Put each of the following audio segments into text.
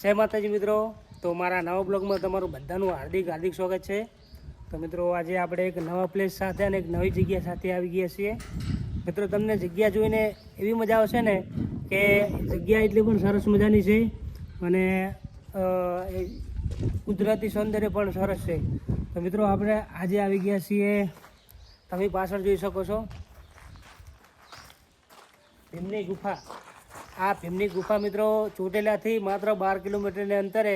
જય માતાજી મિત્રો। તો મારા નવા બ્લોગમાં તમારું બધાનું હાર્દિક હાર્દિક સ્વાગત છે। તો મિત્રો આજે આપણે એક નવા પ્લેસ સાથે અને એક નવી જગ્યા સાથે આવી ગયા છીએ। મિત્રો તમને જગ્યા જોઈને એવી મજા આવશે ને કે જગ્યા એટલી પણ સરસ મજાની છે અને કુદરતી સૌંદર્ય પણ સરસ છે। તો મિત્રો આપણે આજે આવી ગયા છીએ, તમે પાછળ જોઈ શકો છો ભીમની ગુફા। આ ભીમની ગુફા મિત્રો ચોટીલાથી માત્ર 12 કિલોમીટરના અંતરે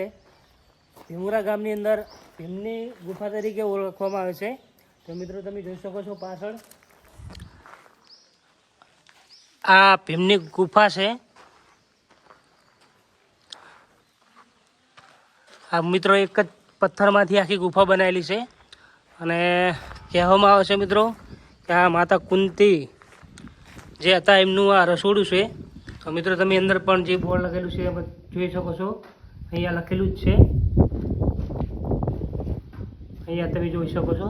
ભીમુરા ગામની અંદર ભીમની ગુફા તરીકે ઓળખવામાં આવે છે। તો મિત્રો તમે જોઈ શકો છો પાછળ આ ભીમની ગુફા છે। આ મિત્રો એક જ પથ્થરમાંથી આખી ગુફા બનાવેલી છે અને કહેવામાં આવે છે મિત્રો કે આ માતા કુંતી જે હતા એમનું આ રસોડું છે। તો મિત્રો તમે અંદર પણ જે બોર્ડ લખેલું છે એ જોઈ શકો છો, અહીંયા લખેલું જ છે, અહીંયા તમે જોઈ શકો છો।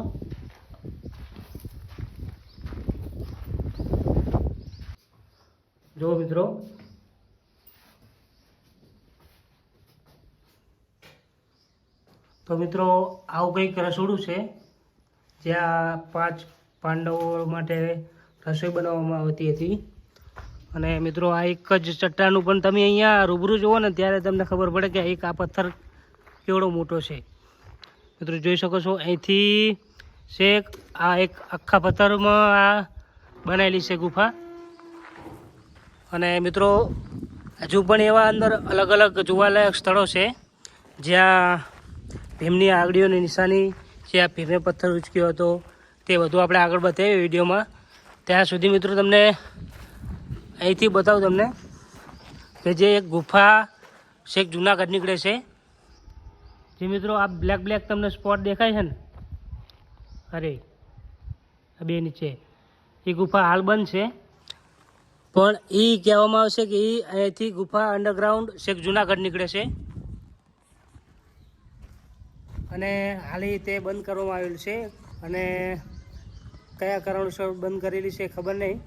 જો મિત્રો તો મિત્રો આવું કંઈક રસોડું છે જ્યાં 5 પાંડવો માટે રસોઈ બનાવવામાં આવતી હતી। અને મિત્રો આ એક જ ચટ્ટાનું પણ તમે અહીંયા રૂબરૂ જુઓ ને ત્યારે તમને ખબર પડે કે એક આ પથ્થર કેવડો મોટો છે। મિત્રો જોઈ શકો છો અહીંથી છેક આ એક આખા પથ્થરમાં આ બનાવેલી છે ગુફા। અને મિત્રો હજુ પણ એવા અંદર અલગ અલગ જોવાલાયક સ્થળો છે જ્યાં ભીમની આગળીઓની નિશાની છે, આ ભીમે પથ્થર ઉચક્યો હતો તે બધું આપણે આગળ બતાવીએ વિડીયોમાં। ત્યાં સુધી મિત્રો તમને અહીંથી બતાવું તમને કે જે એક ગુફા છેક જુનાગઢ નીકળે છે। જે મિત્રો આ બ્લેક તમને સ્પોટ દેખાય છે ને, અરે આ બે નીચે એ ગુફા હાલ બંધ છે, પણ એ કહેવામાં આવશે કે એ અહીંથી ગુફા અંડરગ્રાઉન્ડ છેક જુનાગઢ નીકળે છે અને હાલ તે બંધ કરવામાં આવેલું છે। અને કયા કારણોસર બંધ કરેલી છે ખબર નહીં,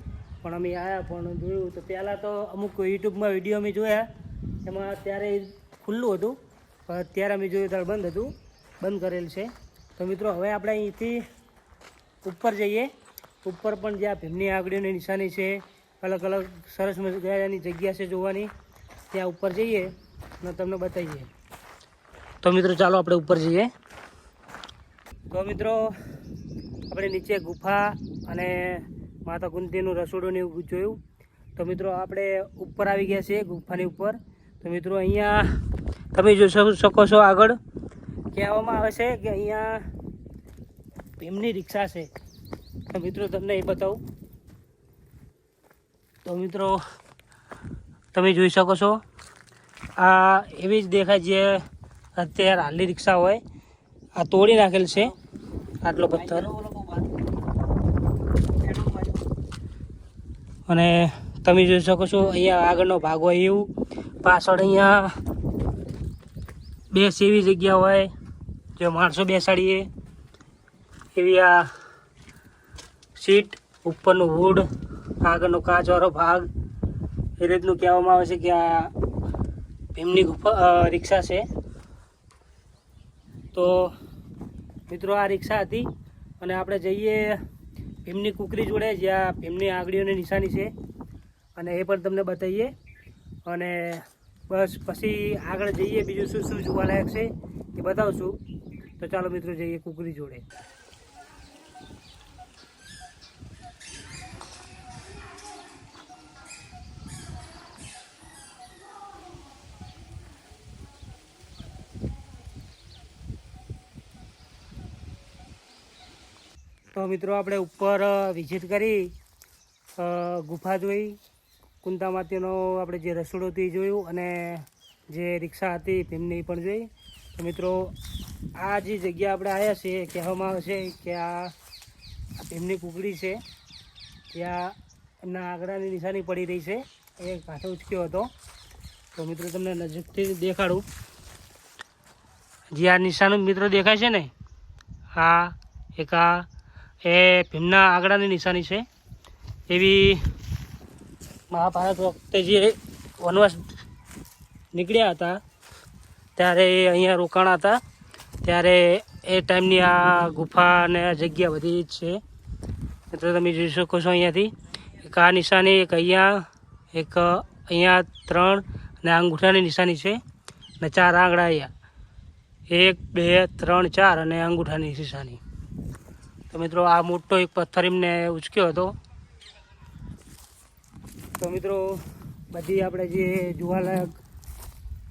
પણ અમે આવ્યા પણ જોયું તો પહેલાં તો અમુક યુટ્યુબમાં વિડીયો અમે જોયા એમાં ત્યારે ખુલ્લું હતું, પણ અત્યારે અમે જોયું ત્યારે બંધ હતું, બંધ કરેલ છે। તો મિત્રો હવે આપણે અહીંથી ઉપર જઈએ, ઉપર પણ જ્યાં ભીમની આગળીઓની નિશાની છે, અલગ અલગ સરસ મજાની જગ્યા છે જોવાની, ત્યાં ઉપર જઈએ અને તમને બતાવીએ। તો મિત્રો ચાલો આપણે ઉપર જઈએ। તો મિત્રો આપણે નીચે ગુફા અને માતા કુંતીનું રસોડું ને એવું જોયું। તો મિત્રો આપણે ઉપર આવી ગયા છીએ ગુફાની ઉપર। તો મિત્રો અહીંયા તમે જોઈ શકો છો આગળ કહેવામાં આવે છે કે અહીંયા ભીમની રિક્ષા છે। તો મિત્રો તમને એ બતાવું। તો મિત્રો તમે જોઈ શકો છો આ એવી જ દેખાય જે અત્યારે હાલની રિક્ષા હોય। આ તોડી નાખેલ છે આટલો પથ્થર, અને તમે જોઈ શકો છો અહીંયા આગળનો ભાગ હોય એવું, પાછળ અહીંયા બેસ એવી જગ્યા હોય જે માણસો બેસાડીએ એવી આ સીટ, ઉપરનું વુડ, આગળનો કાચવાળો ભાગ, એ રીતનું કહેવામાં આવે છે કે આ ભીમની ગુફા રિક્ષા છે। તો મિત્રો આ રિક્ષા હતી અને આપણે જઈએ ભીમની કુકરી જોડે જ્યાં ભીમની આગળીઓની નિશાની છે અને એ પણ તમને બતાવીએ, અને બસ પછી આગળ જઈએ બીજું શું શું જોવાલાયક છે એ બતાવશું। તો ચાલો મિત્રો જઈએ કુકરી જોડે। તો મિત્રો આપણે ઉપર વિઝિટ કરી, ગુફા જોઈ, કુંતા માતાનો આપણે જે રસોડું હતી જોયું અને જે રિક્ષા હતી ભીમની પણ જોઈ। તો મિત્રો આ જે જગ્યા આપણે આવ્યા છીએ કહેવામાં આવે છે કે આ ભીમની કુકડી છે, ત્યાં એમના આંગળાની નિશાની પડી રહી છે, એ કાંઠો ઉચક્યો હતો। તો મિત્રો તમને નજીકથી દેખાડું, જે આ નિશાન મિત્રો દેખાય છે ને, આ એક આ એ ભીમના આંગળાની નિશાની છે। એવી મહાભારત વખતે જે વનવાસ નીકળ્યા હતા ત્યારે એ અહીંયા રોકાણા હતા, ત્યારે એ ટાઈમની આ ગુફા અને આ જગ્યા બધી જ છે. મિત્રો તમે જોઈ શકો છો અહીંયાથી એક આ નિશાની, એક અહીંયા 3 અને આ અંગૂઠાની નિશાની છે અને 4 આંગળા અહીંયા 1 2 3 4 અને અંગૂઠાની નિશાની. તો મિત્રો આ મોટો એક પથ્થર એમને ઉચક્યો હતો. તો મિત્રો બધી આપણે જે જોવાલાયક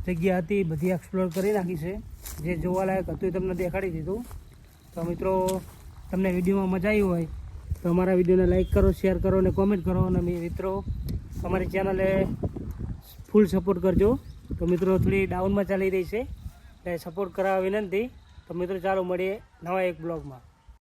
જગ્યા હતી બધી એક્સપ્લોર કરી નાખી છે. જે જોવાલાયક હતું એ તમને દેખાડી દીધું. તો મિત્રો તમને વિડીયોમાં મજા આવી હોય તો અમારા વિડીયોને લાઈક કરો, શેર કરો અને કોમેન્ટ કરો. અને મિત્રો અમારી ચેનલે ફૂલ સપોર્ટ કરજો. તો મિત્રો થોડી ડાઉનમાં ચાલી રહી છે એટલે સપોર્ટ કરાવવા વિનંતી. તો મિત્રો ચાલો મળીએ નવા એક બ્લોગમાં.